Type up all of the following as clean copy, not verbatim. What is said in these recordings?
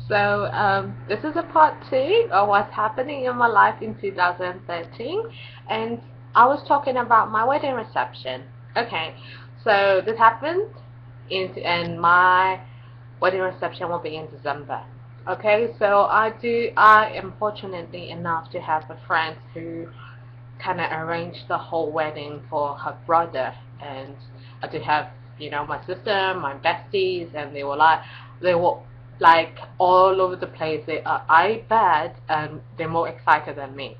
So this is a part 2 of what's happening in my life in 2013, and I was talking about my wedding reception. Okay, so this happened and my wedding reception will be in December. Okay, so I am fortunately enough to have a friend who kind of arranged the whole wedding for her brother, and I do have, my sister, my besties, and they were like all over the place. I bet, and they're more excited than me.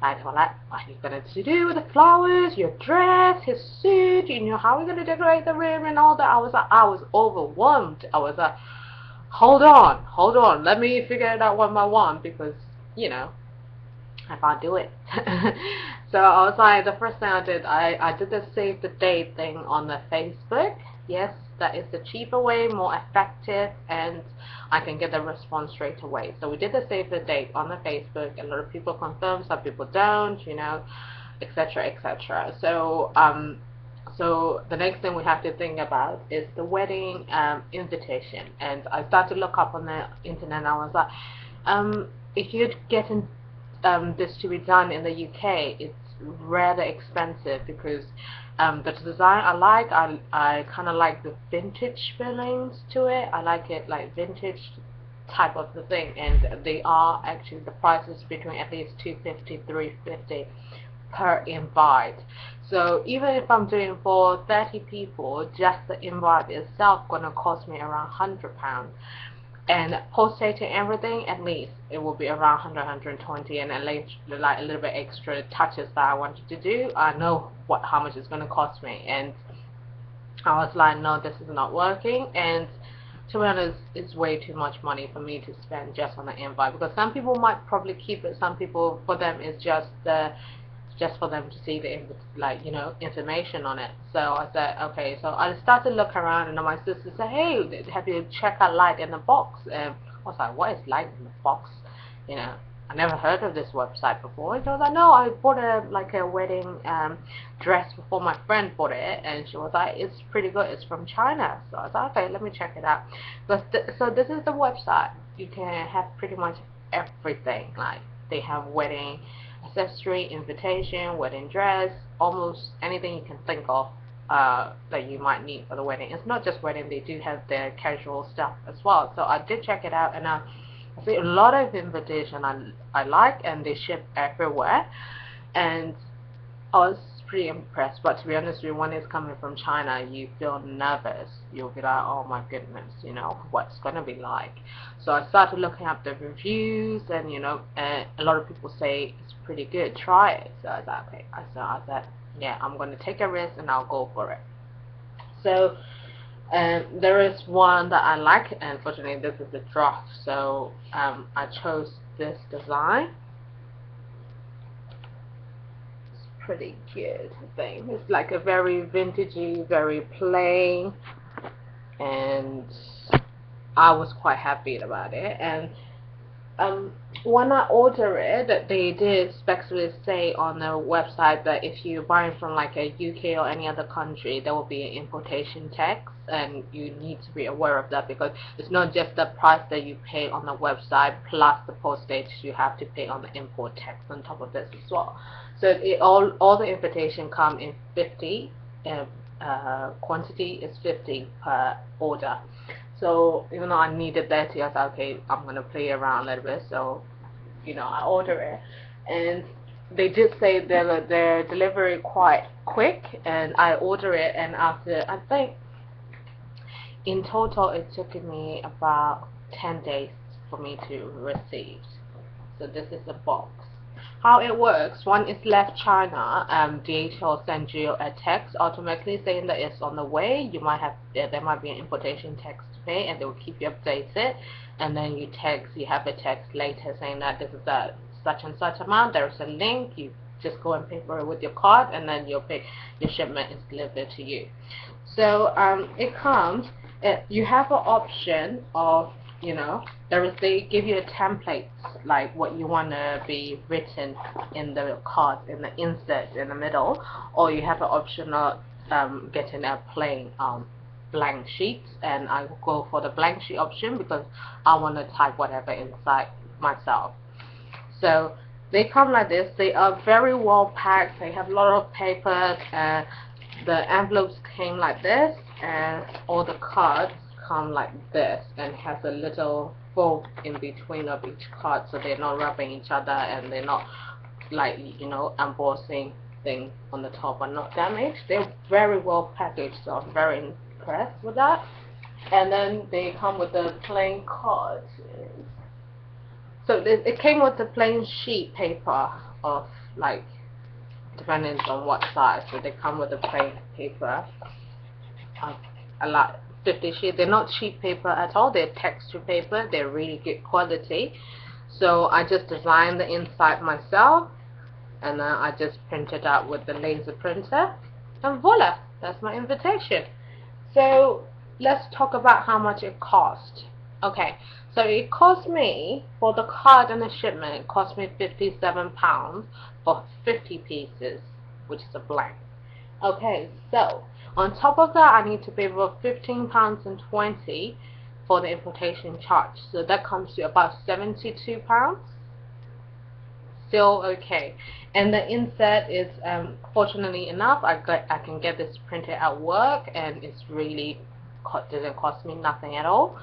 Like, they were like, what are you gonna do with the flowers, your dress, his suit, how are we gonna decorate the room and all that. I was overwhelmed. I was like, hold on, let me figure it out one by one, because you know I can't do it. So I was like, the first thing I did the save the date thing on the Facebook. Yes, that is the cheaper way, more effective, and I can get the response straight away. So we did the save the date on the Facebook. A lot of people confirm, some people don't, etc., etc. So the next thing we have to think about is the wedding invitation. And I started to look up on the internet, and I was like, if you're getting this to be done in the UK, it's rather expensive, because the design I kind of like the vintage feelings to it. I like it like vintage type of the thing, and they are actually, the prices between at least 250 350 per invite. So even if I'm doing for 30 people, just the invite itself gonna cost me around £100, and postage and everything, at least it will be around 100 and at least like a little bit extra touches that I wanted to do. I know how much it's going to cost me, and I was like, no, this is not working. And to be honest, it's way too much money for me to spend just on the invite, because some people might probably keep it, some people, for them, it's just for them to see the information on it. So I said, okay. So I started to look around, and my sister said, hey, have you checked out light in the box? And I was like, what is light in the box? I never heard of this website before. And I was like, no, I bought a wedding dress before. My friend bought it, and she was like, it's pretty good, it's from China. So I was like, okay, let me check it out. So this is the website. You can have pretty much everything. Like, they have wedding accessory, invitation, wedding dress, almost anything you can think of that you might need for the wedding. It's not just wedding, they do have their casual stuff as well. So I did check it out, and I see a lot of invitation I like, and they ship everywhere, and I was pretty impressed. But to be honest with you, when it's coming from China, you feel nervous. You'll be like, oh my goodness, what's gonna be like. So I started looking up the reviews, and and a lot of people say it's pretty good, try it. So I thought, okay, I thought, yeah, I'm gonna take a risk and I'll go for it. So there is one that I like, and unfortunately this is a draft, so I chose this design. Pretty good thing. It's like a very vintagey, very plain, and I was quite happy about it. And when I order it, they did specifically say on the website that if you're buying from like a UK or any other country, there will be an importation tax, and you need to be aware of that, because it's not just the price that you pay on the website plus the postage you have to pay on the import tax on top of this as well. So all the invitation come in 50, quantity is 50 per order. So even though I needed 30, I thought, okay, I'm gonna play around a little bit. So I order it, and they did say their delivery quite quick, and I order it, and after, I think in total it took me about 10 days for me to receive. So this is the box. How it works: when it's left China, DHL sends you a text automatically saying that it's on the way. There might be an importation tax to pay, and they will keep you updated. And then you have a text later saying that this is a such and such amount. There's a link. You just go and pay for it with your card, and then your shipment is delivered to you. So it comes. You have an option of, they give you a template, like what you want to be written in the card, in the insert in the middle, or you have an option of getting a plain blank sheets, and I will go for the blank sheet option because I want to type whatever inside myself. So they come like this. They are very well packed. They have a lot of papers, and the envelopes came like this, and all the cards come like this, and has a little fold in between of each card, so they're not rubbing each other, and they're not like, you know, embossing thing on the top are not damaged. They're very well packaged, so I'm very impressed with that. And then they come with the plain cards. So it came with the plain sheet paper of, like, depending on what size. So they come with the plain paper. A lot 50 sheets. They're not cheap paper at all. They're texture paper. They're really good quality. So I just designed the inside myself, and then I just printed out with the laser printer, and voila, that's my invitation. So let's talk about how much it cost. Okay, so it cost me, for the card and the shipment, it cost me £57 for 50 pieces, which is a blank. Okay, so on top of that, I need to pay for £15.20 for the importation charge. So that comes to about £72. Still okay. And the insert is, fortunately enough, I can get this printed at work, and it's really didn't cost me nothing at all.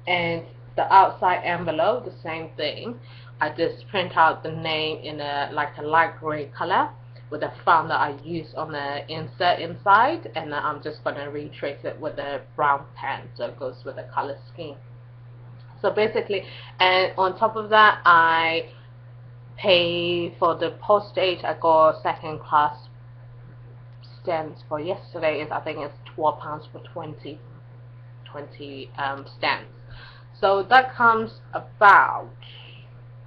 And the outside envelope, the same thing. I just print out the name in a light gray color with the font that I use on the insert inside, and then I'm just gonna retrace it with a brown pen so it goes with the color scheme. So basically, and on top of that, I pay for the postage. I got second class stamps for yesterday. I think it's £12 for 20 stamps. So that comes about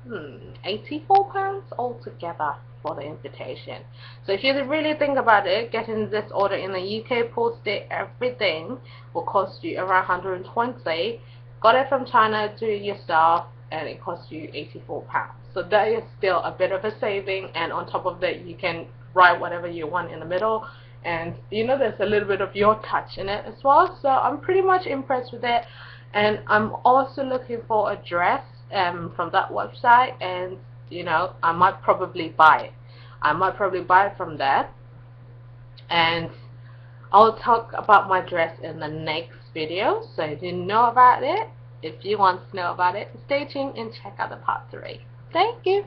£84 altogether for the invitation. So if you really think about it, getting this order in the UK, postage, everything will cost you around 120. Got it from China, do it yourself, and it costs you £84. So that is still a bit of a saving, and on top of that, you can write whatever you want in the middle, and you know, there's a little bit of your touch in it as well. So I'm pretty much impressed with it, and I'm also looking for a dress from that website, and you know, I might probably buy it. I might probably buy it from there, and I'll talk about my dress in the next video. So if you know about it, if you want to know about it, stay tuned and check out the part 3. Thank you.